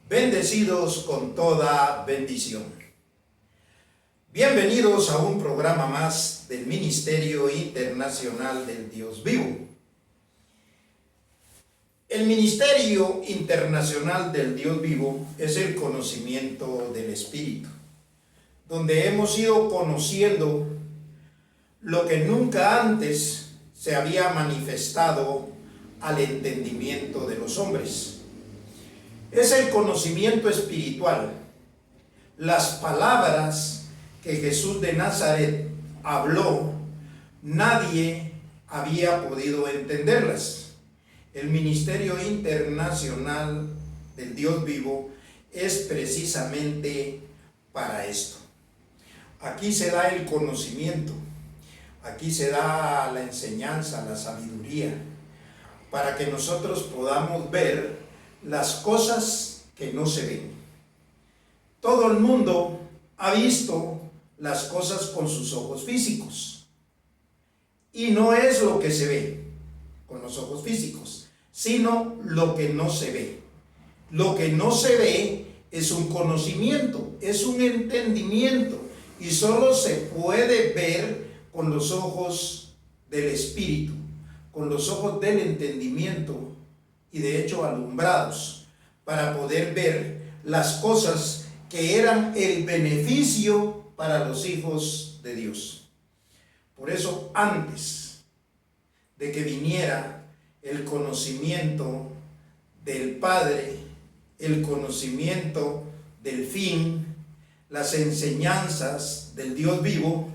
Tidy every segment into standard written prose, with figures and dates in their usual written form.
Bendecidos con toda bendición. Bienvenidos a un programa más del Ministerio Internacional del Dios Vivo. El Ministerio Internacional del Dios Vivo es el conocimiento del Espíritu, donde hemos ido conociendo lo que nunca antes se había manifestado al entendimiento de los hombres. Es el conocimiento espiritual, las palabras que Jesús de Nazaret habló, nadie había podido entenderlas. El Ministerio Internacional del Dios Vivo es precisamente para esto. Aquí se da el conocimiento, aquí se da la enseñanza, la sabiduría, para que nosotros podamos ver las cosas que no se ven. Todo el mundo ha visto las cosas con sus ojos físicos, y no es lo que se ve con los ojos físicos, sino lo que no se ve. Lo que no se ve es un conocimiento, es un entendimiento, y solo se puede ver con los ojos del Espíritu, con los ojos del entendimiento, y de hecho alumbrados, para poder ver las cosas que eran el beneficio para los hijos de Dios. Por eso, antes de que viniera el conocimiento del Padre, el conocimiento del fin, las enseñanzas del Dios vivo,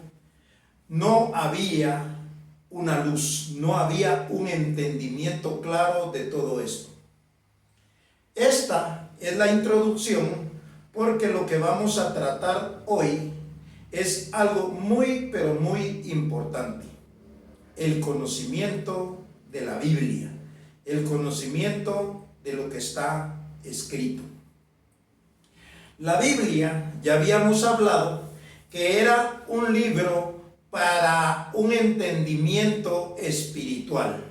no había una luz, no había un entendimiento claro de todo esto. Esta es la introducción, porque lo que vamos a tratar hoy es algo muy, pero muy importante: el conocimiento de la Biblia, el conocimiento de lo que está escrito. La Biblia, ya habíamos hablado, que era un libro para un entendimiento espiritual.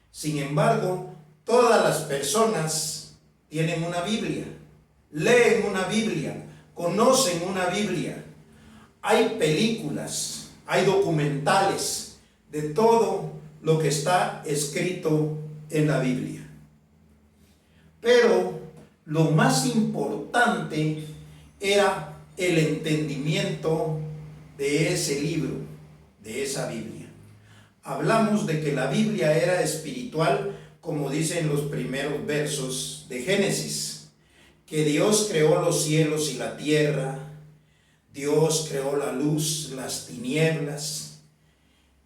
Sin embargo, todas las personas tienen una Biblia, leen una Biblia, conocen una Biblia. Hay películas, hay documentales de todo lo que está escrito en la Biblia. Pero lo más importante era el entendimiento de ese libro, de esa Biblia. Hablamos de que la Biblia era espiritual, como dicen los primeros versos de Génesis, que Dios creó los cielos y la tierra, Dios creó la luz, las tinieblas,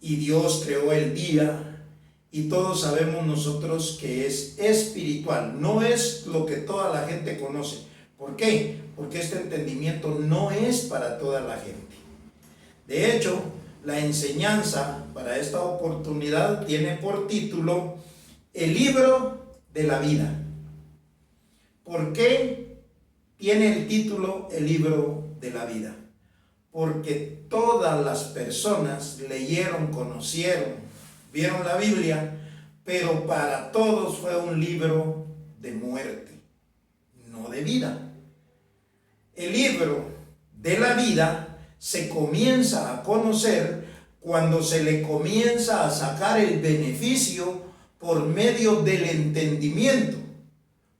y Dios creó el día, y todos sabemos nosotros que es espiritual, no es lo que toda la gente conoce. ¿Por qué? Porque este entendimiento no es para toda la gente. De hecho, la enseñanza para esta oportunidad tiene por título El libro de la vida. ¿Por qué tiene el título El libro de la vida? Porque todas las personas leyeron, conocieron, vieron la Biblia, pero para todos fue un libro de muerte, no de vida. El libro de la vida se comienza a conocer cuando se le comienza a sacar el beneficio por medio del entendimiento,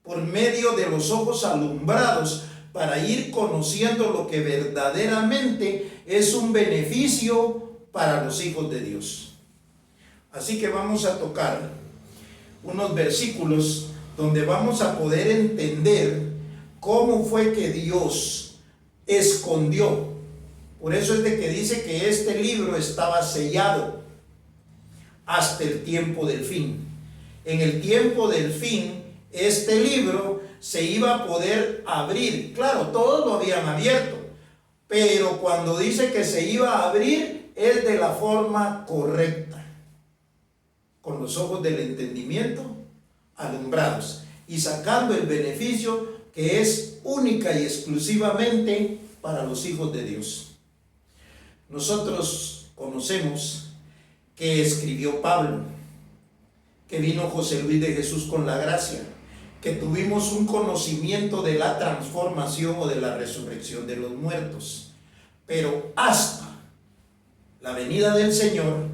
por medio de los ojos alumbrados, para ir conociendo lo que verdaderamente es un beneficio para los hijos de Dios. Así que vamos a tocar unos versículos donde vamos a poder entender cómo fue que Dios escondió. Por eso es de que dice que este libro estaba sellado hasta el tiempo del fin. En el tiempo del fin, este libro se iba a poder abrir. Claro, todos lo habían abierto, pero cuando dice que se iba a abrir, es de la forma correcta, con los ojos del entendimiento alumbrados y sacando el beneficio que es única y exclusivamente para los hijos de Dios. Nosotros conocemos que escribió Pablo, que vino José Luis de Jesús con la gracia, que tuvimos un conocimiento de la transformación o de la resurrección de los muertos. Pero hasta la venida del Señor,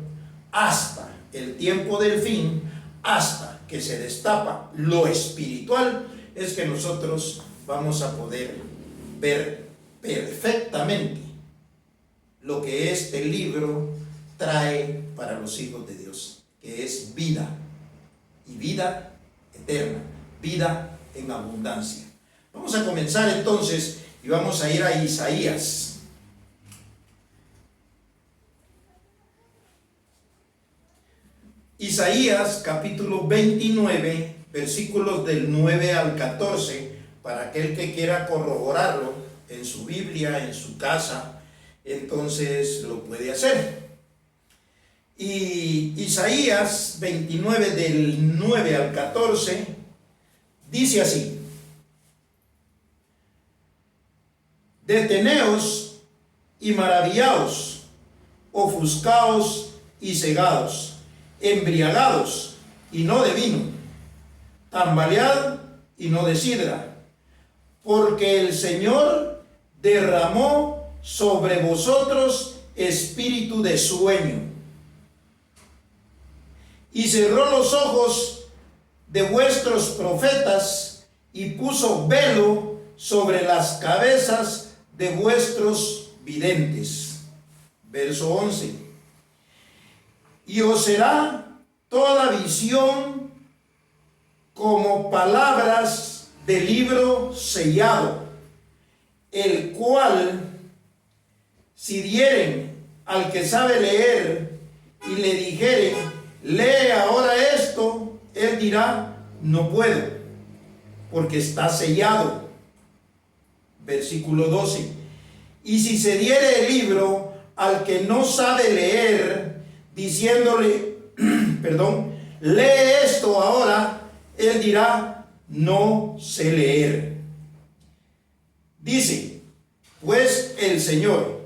hasta el tiempo del fin, hasta que se destapa lo espiritual, es que nosotros vamos a poder ver perfectamente lo que este libro trae para los hijos de Dios, que es vida, y vida eterna, vida en abundancia. Vamos a comenzar entonces y vamos a ir a Isaías. Isaías capítulo 29, versículos del 9 al 14, para aquel que quiera corroborarlo en su Biblia, en su casa, entonces lo puede hacer. Y Isaías 29 del 9 al 14 dice así: deteneos y maravillaos, ofuscaos y cegados, embriagados y no de vino, tambalead y no de sidra, porque el Señor derramó sobre vosotros espíritu de sueño y cerró los ojos de vuestros profetas y puso velo sobre las cabezas de vuestros videntes. Verso 11: y os será toda visión como palabras de libro sellado, el cual, si dieren al que sabe leer y le dijeren, lee ahora esto, él dirá, no puedo, porque está sellado. Versículo 12: y si se diere el libro al que no sabe leer, diciéndole, lee esto ahora, él dirá, no sé leer. Dice pues el Señor,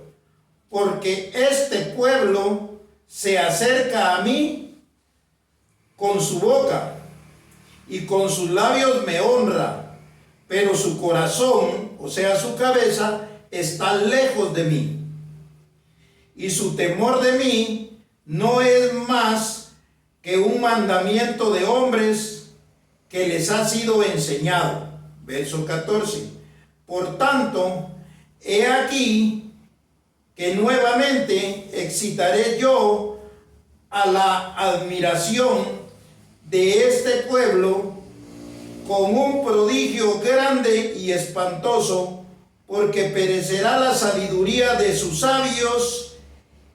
porque este pueblo se acerca a mí con su boca y con sus labios me honra, pero su corazón, o sea su cabeza, está lejos de mí, y su temor de mí no es más que un mandamiento de hombres que les ha sido enseñado. Verso 14: por tanto, he aquí que nuevamente excitaré yo a la admiración de este pueblo con un prodigio grande y espantoso, porque perecerá la sabiduría de sus sabios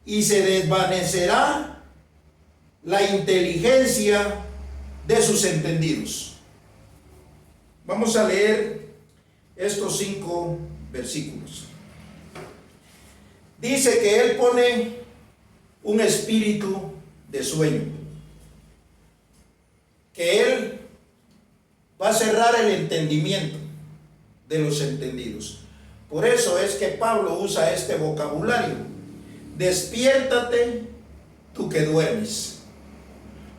y se desvanecerá la inteligencia de sus entendidos. Vamos a leer estos 5 versículos. Dice que Él pone un espíritu de sueño, que Él va a cerrar el entendimiento de los entendidos. Por eso es que Pablo usa este vocabulario: despiértate tú que duermes.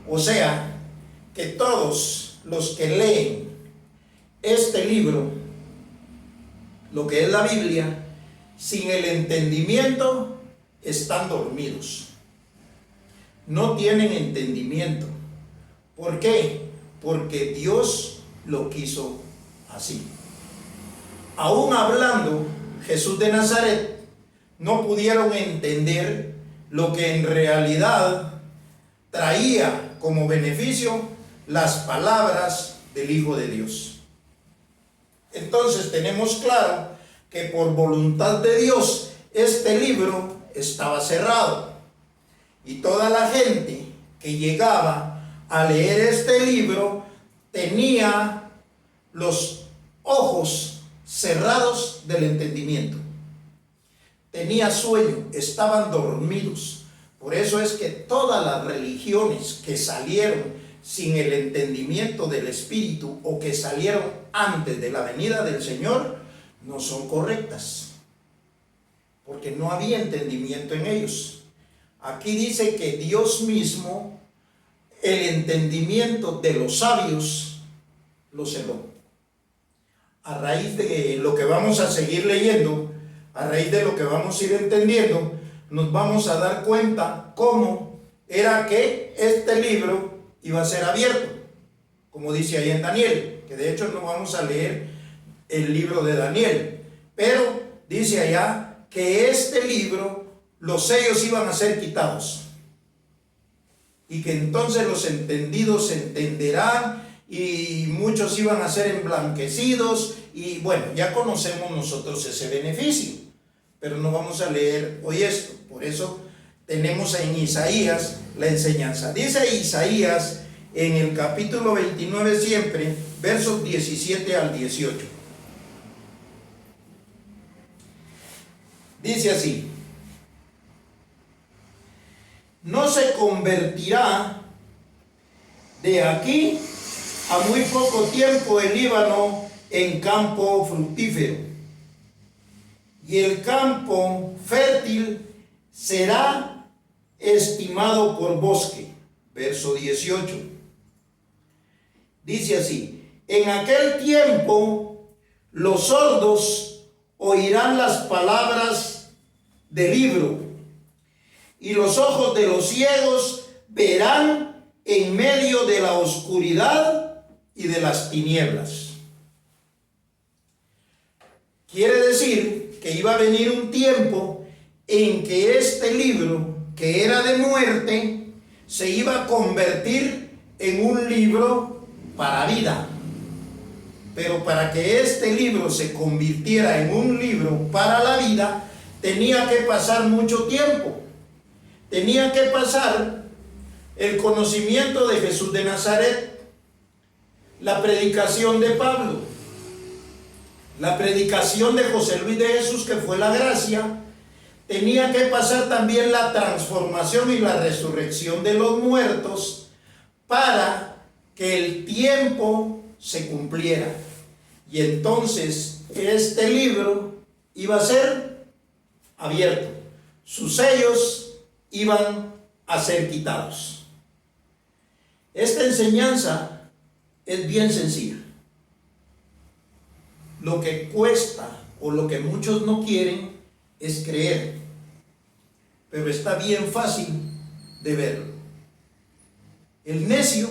O sea, que todos los que leen este libro, lo que es la Biblia, sin el entendimiento, están dormidos. No tienen entendimiento. ¿Por qué? Porque Dios lo quiso así. Aún hablando Jesús de Nazaret, no pudieron entender lo que en realidad traía como beneficio las palabras del Hijo de Dios. Entonces tenemos claro que por voluntad de Dios este libro estaba cerrado, y toda la gente que llegaba a leer este libro tenía los ojos cerrados del entendimiento, tenía sueño, estaban dormidos. Por eso es que todas las religiones que salieron sin el entendimiento del Espíritu, o que salieron antes de la venida del Señor, no son correctas, porque no había entendimiento en ellos. Aquí dice que Dios mismo, el entendimiento de los sabios, lo cerró. a raíz de lo que vamos a seguir leyendo, a raíz de lo que vamos a ir entendiendo, nos vamos a dar cuenta cómo era que este libro iba a ser abierto, como dice ahí en Daniel, que de hecho no vamos a leer el libro de Daniel, pero dice allá que este libro, los sellos iban a ser quitados, y que entonces los entendidos entenderán, y muchos iban a ser emblanquecidos, y bueno, ya conocemos nosotros ese beneficio, pero no vamos a leer hoy esto. Por eso tenemos en Isaías la enseñanza. Dice Isaías en el capítulo 29 siempre, versos 17 al 18. Dice así: no se convertirá de aquí a muy poco tiempo el Líbano en campo fructífero, y el campo fértil será estimado por bosque. Verso 18. Dice así: en aquel tiempo los sordos oirán las palabras del libro, y los ojos de los ciegos verán en medio de la oscuridad y de las tinieblas. Quiere decir que iba a venir un tiempo en que este libro, que era de muerte, se iba a convertir en un libro para vida. Pero para que este libro se convirtiera en un libro para la vida, tenía que pasar mucho tiempo. Tenía que pasar el conocimiento de Jesús de Nazaret, la predicación de Pablo, la predicación de José Luis de Jesús, que fue la gracia. Tenía que pasar también la transformación y la resurrección de los muertos para que el tiempo se cumpliera. Y entonces este libro iba a ser abierto. Sus sellos iban a ser quitados. Esta enseñanza es bien sencilla. Lo que cuesta o lo que muchos no quieren es creer, pero está bien fácil de verlo. El necio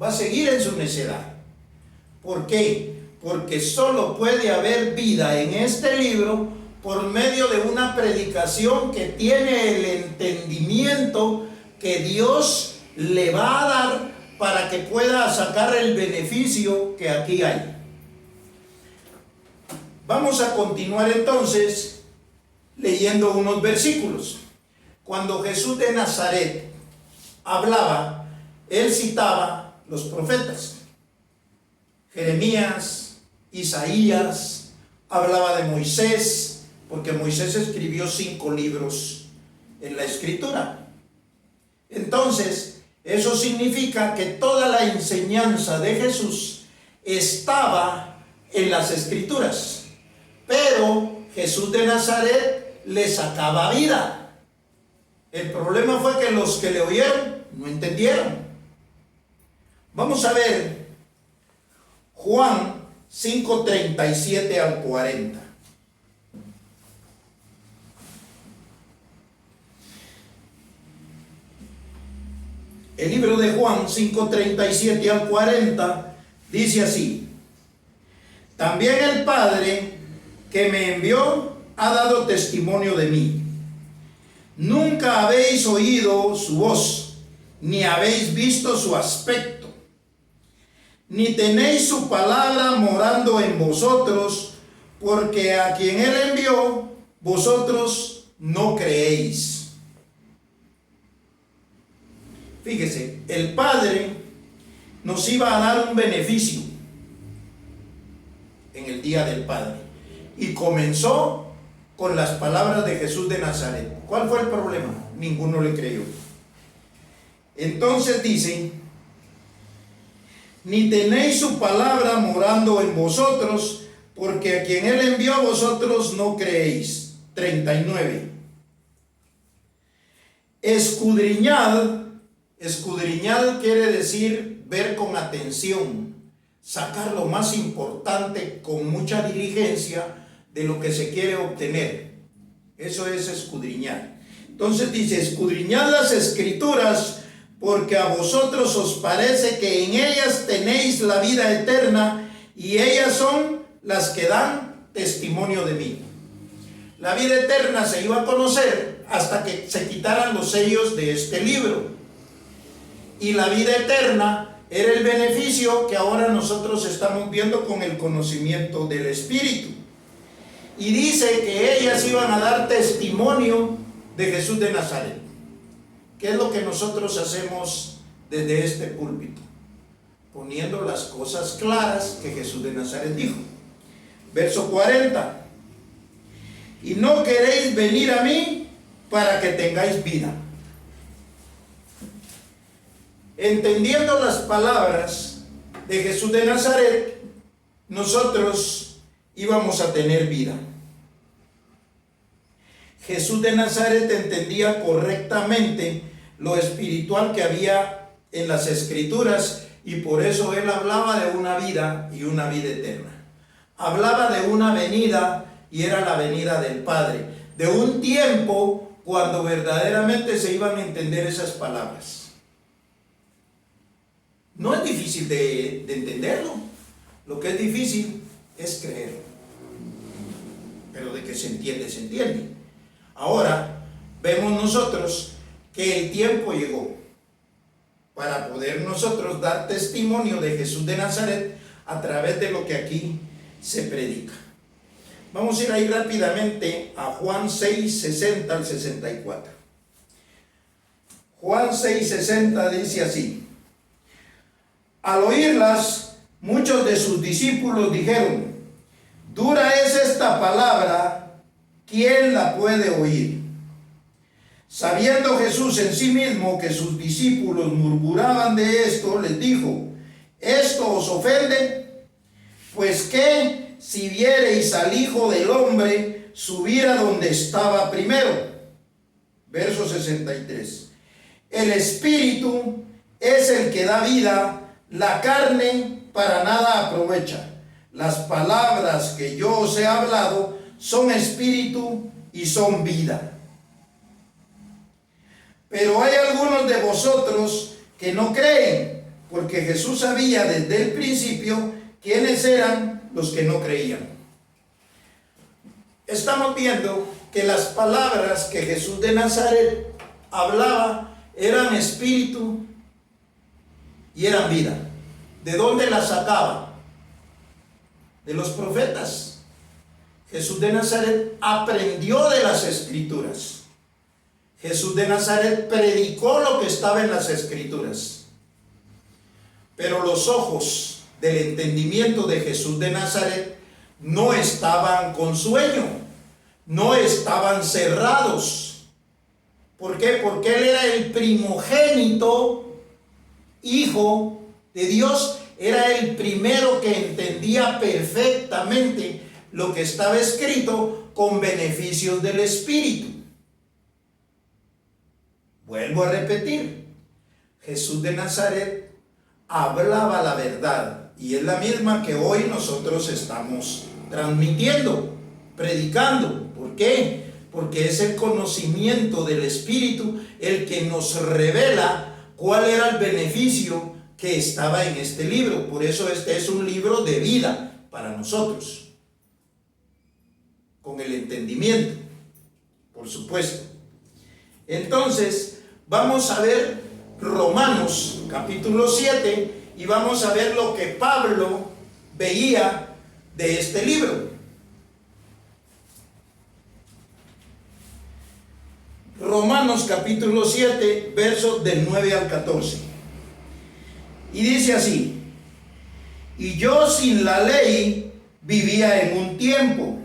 va a seguir en su necedad. ¿Por qué? Porque solo puede haber vida en este libro por medio de una predicación que tiene el entendimiento que Dios le va a dar para que pueda sacar el beneficio que aquí hay. Vamos a continuar entonces leyendo unos versículos. Cuando Jesús de Nazaret hablaba, él citaba los profetas. Jeremías, Isaías, hablaba de Moisés, porque Moisés escribió 5 libros en la escritura. Entonces, eso significa que toda la enseñanza de Jesús estaba en las escrituras. Pero Jesús de Nazaret le sacaba vida. El problema fue que los que le oyeron no entendieron. Vamos a ver Juan 5:37 al 40. El libro de Juan 5:37 al 40 dice así: también el Padre que me envió ha dado testimonio de mí. Nunca habéis oído su voz, ni habéis visto su aspecto, ni tenéis su palabra morando en vosotros, porque a quien él envió, vosotros no creéis. Fíjese, el Padre nos iba a dar un beneficio en el día del Padre, y comenzó con las palabras de Jesús de Nazaret. ¿Cuál fue el problema? Ninguno le creyó. Entonces dice: ni tenéis su palabra morando en vosotros, porque a quien él envió vosotros no creéis. 39. Escudriñad quiere decir ver con atención, sacar lo más importante con mucha diligencia de lo que se quiere obtener. Eso es escudriñar. Entonces dice, escudriñad las escrituras, porque a vosotros os parece que en ellas tenéis la vida eterna, y ellas son las que dan testimonio de mí. La vida eterna se iba a conocer hasta que se quitaran los sellos de este libro. Y la vida eterna era el beneficio que ahora nosotros estamos viendo con el conocimiento del Espíritu. Y dice que ellas iban a dar testimonio de Jesús de Nazaret. ¿Qué es lo que nosotros hacemos desde este púlpito? Poniendo las cosas claras que Jesús de Nazaret dijo. Verso 40. Y no queréis venir a mí para que tengáis vida. Entendiendo las palabras de Jesús de Nazaret, nosotros íbamos a tener vida. Jesús de Nazaret entendía correctamente lo espiritual que había en las Escrituras, y por eso él hablaba de una vida y una vida eterna. Hablaba de una venida, y era la venida del Padre, de un tiempo cuando verdaderamente se iban a entender esas palabras. No es difícil de entenderlo. Lo que es difícil es creerlo. Pero de que se entiende, se entiende. Ahora vemos nosotros que el tiempo llegó para poder nosotros dar testimonio de Jesús de Nazaret a través de lo que aquí se predica. Vamos a ir ahí rápidamente a Juan 6, 60 al 64. Juan 6, 60 dice así: al oírlas, muchos de sus discípulos dijeron: dura es esta palabra, ¿quién la puede oír? Sabiendo Jesús en sí mismo que sus discípulos murmuraban de esto, les dijo: ¿esto os ofende? Pues qué si viereis al Hijo del Hombre subir a donde estaba primero. Verso 63. El Espíritu es el que da vida, la carne para nada aprovecha. Las palabras que yo os he hablado son espíritu y son vida. Pero hay algunos de vosotros que no creen, porque Jesús sabía desde el principio quiénes eran los que no creían. Estamos viendo que las palabras que Jesús de Nazaret hablaba eran espíritu y eran vida. ¿De dónde las sacaba? De los profetas. Jesús de Nazaret aprendió de las Escrituras. Jesús de Nazaret predicó lo que estaba en las Escrituras. Pero los ojos del entendimiento de Jesús de Nazaret no estaban con sueño, no estaban cerrados. ¿Por qué? Porque él era el primogénito, hijo de Dios, era el primero que entendía perfectamente lo que estaba escrito con beneficios del Espíritu. Vuelvo a repetir, Jesús de Nazaret hablaba la verdad, y es la misma que hoy nosotros estamos transmitiendo, predicando. ¿Por qué? Porque es el conocimiento del Espíritu el que nos revela cuál era el beneficio que estaba en este libro. Por eso este es un libro de vida para nosotros, con el entendimiento, por supuesto. Entonces, vamos a ver Romanos capítulo 7 y vamos a ver lo que Pablo veía de este libro. Romanos capítulo 7, versos del 9 al 14. Y dice así: y yo sin la ley vivía en un tiempo,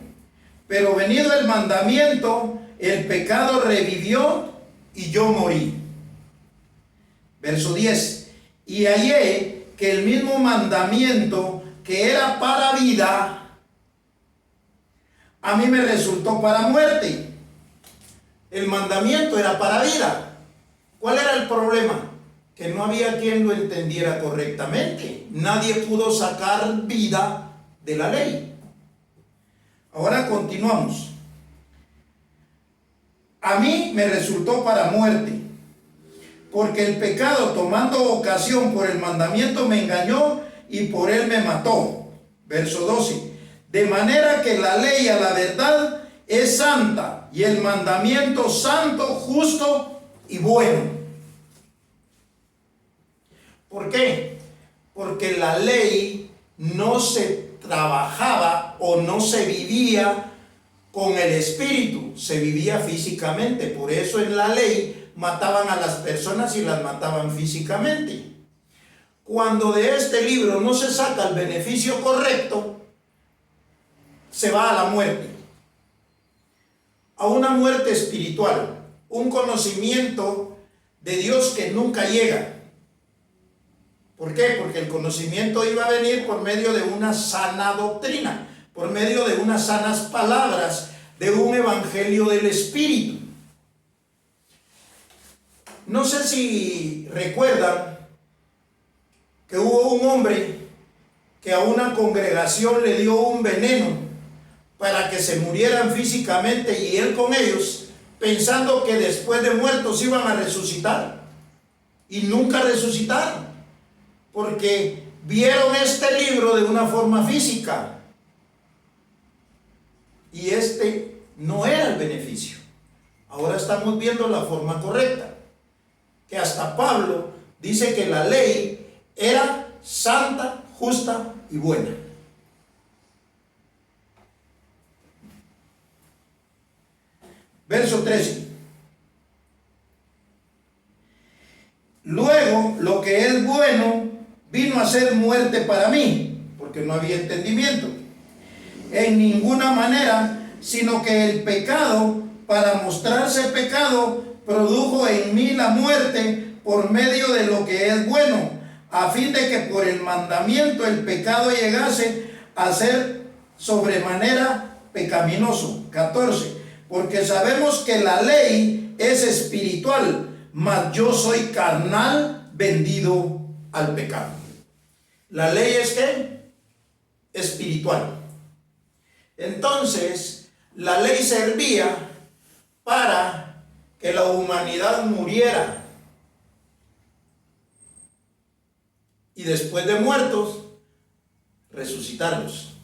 pero venido el mandamiento, el pecado revivió y yo morí. Verso 10. Y hallé que el mismo mandamiento que era para vida, a mí me resultó para muerte. El mandamiento era para vida. ¿Cuál era el problema? que no había quien lo entendiera correctamente. Nadie pudo sacar vida de la ley. Ahora continuamos. A mí me resultó para muerte, porque el pecado, tomando ocasión por el mandamiento, me engañó y por él me mató. Verso 12. De manera que la ley a la verdad es santa, y el mandamiento santo, justo y bueno. ¿Por qué? Porque la ley no se trabajaba o no se vivía con el espíritu, se vivía físicamente. Por eso en la ley mataban a las personas y las mataban físicamente. Cuando de este libro no se saca el beneficio correcto, se va a la muerte, a una muerte espiritual, un conocimiento de Dios que nunca llega. ¿Por qué? Porque el conocimiento iba a venir por medio de una sana doctrina, por medio de unas sanas palabras, de un evangelio del Espíritu. No sé si recuerdan que hubo un hombre que a una congregación le dio un veneno para que se murieran físicamente, y él con ellos, pensando que después de muertos iban a resucitar, y nunca resucitaron, porque vieron este libro de una forma física, y este no era el beneficio. Ahora estamos viendo la forma correcta, que hasta Pablo dice que la ley era santa, justa y buena. Verso 13. Luego, lo que es bueno vino a ser muerte para mí, porque no había entendimiento en ninguna manera, sino que el pecado, para mostrarse pecado, produjo en mí la muerte por medio de lo que es bueno, a fin de que por el mandamiento el pecado llegase a ser sobremanera pecaminoso. 14. Porque sabemos que la ley es espiritual, mas yo soy carnal, vendido al pecado. La ley es ¿qué? Espiritual. Entonces, la ley servía para que la humanidad muriera, y después de muertos, resucitarlos,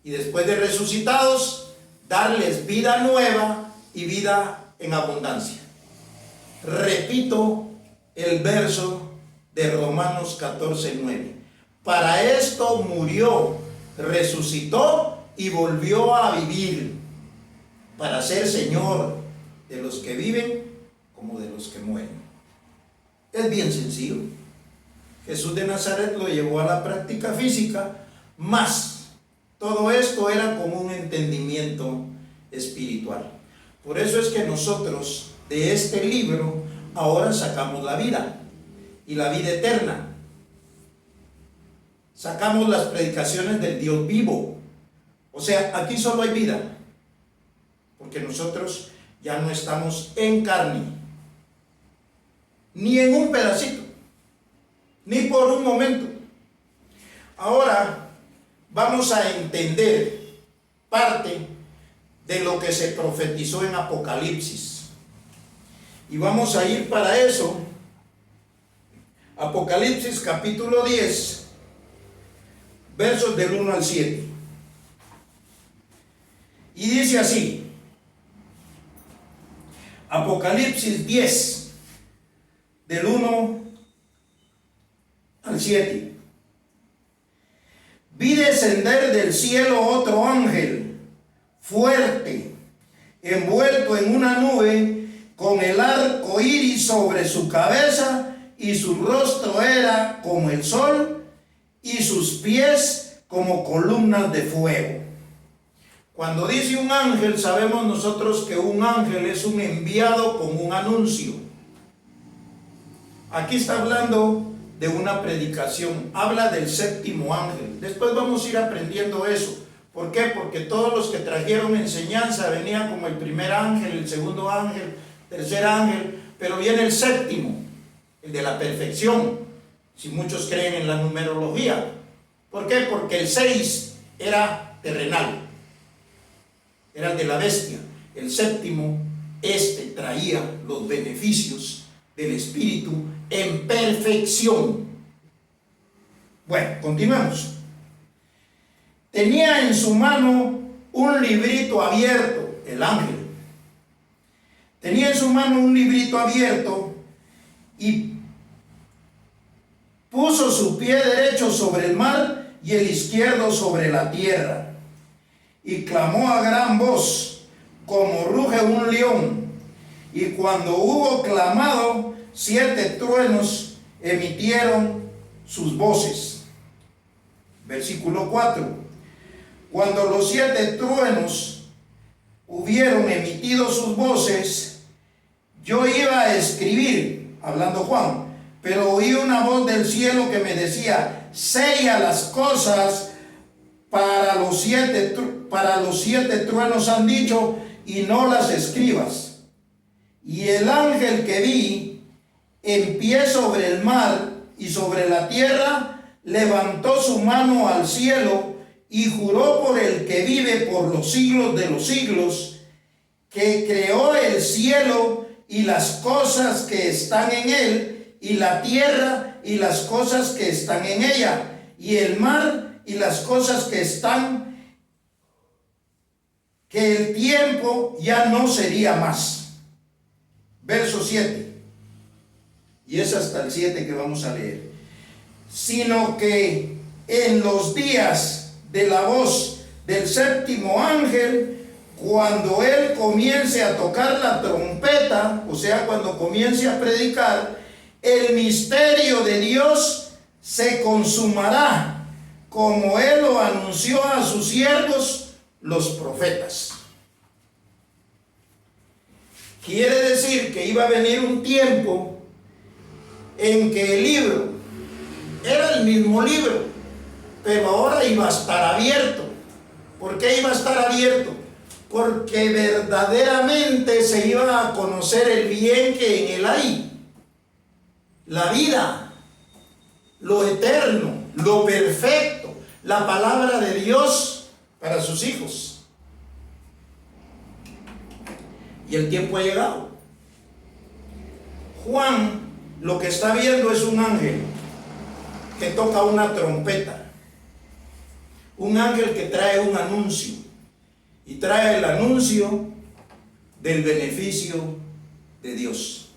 y después de resucitados, darles vida nueva y vida en abundancia. Repito el verso de Romanos 14:9. Para esto murió, resucitó y volvió a vivir, para ser Señor de los que viven como de los que mueren. Es bien sencillo. Jesús de Nazaret lo llevó a la práctica física, más todo esto era con un entendimiento espiritual. Por eso es que nosotros de este libro ahora sacamos la vida y la vida eterna. Sacamos las predicaciones del Dios vivo. O sea, aquí solo hay vida, porque nosotros ya no estamos en carne, ni en un pedacito, ni por un momento. Ahora vamos a entender parte de lo que se profetizó en Apocalipsis. Y vamos a ir para eso. Apocalipsis capítulo 10, versos del 1 al 7. Y dice así, Apocalipsis 10, del 1 al 7. Vi descender del cielo otro ángel, fuerte, envuelto en una nube, con el arco iris sobre su cabeza, y su rostro era como el sol, y sus pies como columnas de fuego. Cuando dice un ángel, sabemos nosotros que un ángel es un enviado con un anuncio. Aquí está hablando de una predicación, habla del séptimo ángel. Después vamos a ir aprendiendo eso. ¿Por qué? Porque todos los que trajeron enseñanza venían como el primer ángel, el segundo ángel, tercer ángel, pero viene el séptimo el de la perfección, si muchos creen en la numerología. ¿Por qué? Porque el 6 era terrenal, era el de la bestia. El séptimo, traía los beneficios del Espíritu en perfección. Bueno, continuemos. Tenía en su mano un librito abierto, el ángel. Tenía en su mano un librito abierto y puso su pie derecho sobre el mar y el izquierdo sobre la tierra. Y clamó a gran voz, como ruge un león. Y cuando hubo clamado, 7 truenos emitieron sus voces. Versículo 4. Cuando los 7 truenos hubieron emitido sus voces, yo iba a escribir, hablando Juan, pero oí una voz del cielo que me decía: sella las cosas, para los siete truenos han dicho, y no las escribas. Y el ángel que vi en pie sobre el mar y sobre la tierra levantó su mano al cielo y juró por el que vive por los siglos de los siglos, que creó el cielo y las cosas que están en él, y la tierra y las cosas que están en ella, y el mar y las cosas que están, que el tiempo ya no sería más. Verso 7. Y es hasta el 7 que vamos a leer. Sino que en los días de la voz del séptimo ángel, cuando él comience a tocar la trompeta, o sea, cuando comience a predicar, el misterio de Dios se consumará, como él lo anunció a sus siervos, los profetas. Quiere decir que iba a venir un tiempo en que el libro era el mismo libro, pero ahora iba a estar abierto. ¿Por qué iba a estar abierto? Porque verdaderamente se iba a conocer el bien que en él hay, la vida, lo eterno, lo perfecto, la palabra de Dios para sus hijos. Y el tiempo ha llegado. Juan lo que está viendo es un ángel que toca una trompeta, un ángel que trae un anuncio, y trae el anuncio del beneficio de Dios.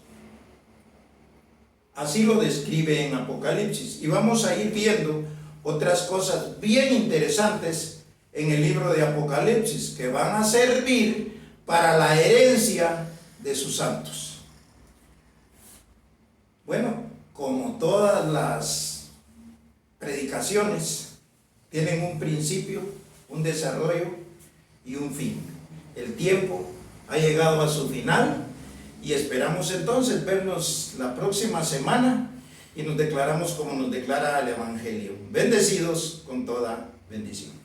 Así lo describe en Apocalipsis, y vamos a ir viendo otras cosas bien interesantes en el libro de Apocalipsis que van a servir para la herencia de sus santos. Bueno, como todas las predicaciones, tienen un principio, un desarrollo y un fin. El tiempo ha llegado a su final y esperamos entonces vernos la próxima semana y nos declaramos como nos declara el Evangelio. Bendecidos con toda bendición.